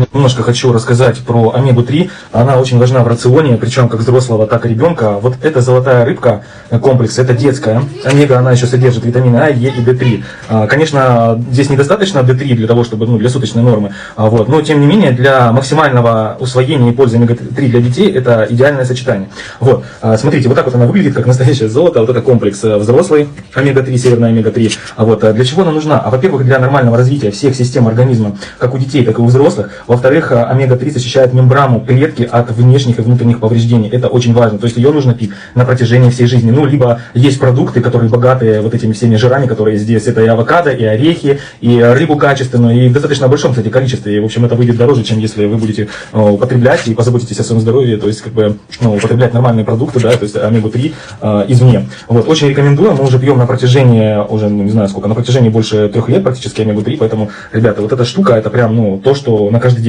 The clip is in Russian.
сегодня немножко хочу рассказать про омегу-3. Она очень важна в рационе, причем как взрослого, так и ребенка. Вот эта золотая рыбка комплекс, это детская. Омега, она еще содержит витамины А, Е и D3. Конечно, здесь недостаточно D3 для того, чтобы, для суточной нормы. Но тем не менее, для максимального усвоения и пользы омега-3 для детей это идеальное сочетание. Смотрите, вот так вот она выглядит, как настоящее золото. Вот это комплекс взрослый омега-3, северная омега-3. Для чего она нужна? Во-первых, для нормального развития всех систем организма, как у детей, так и у взрослых. Во-вторых, омега-3 защищает мембрану клетки от внешних и внутренних повреждений. Это очень важно. То есть ее нужно пить на протяжении всей жизни. Либо есть продукты, которые богаты вот этими всеми жирами, которые здесь. Это и авокадо, и орехи, и рыбу качественную, и в достаточно большом, кстати, количестве. И, в общем, это выйдет дороже, чем если вы будете употреблять и позаботитесь о своем здоровье, то есть, употреблять нормальные продукты, да, то есть омегу-3 извне. Очень рекомендую. Мы уже пьем на протяжении, на протяжении больше 3 лет практически омегу-3, поэтому, ребята, вот эта штука, это прям, то, что на каждый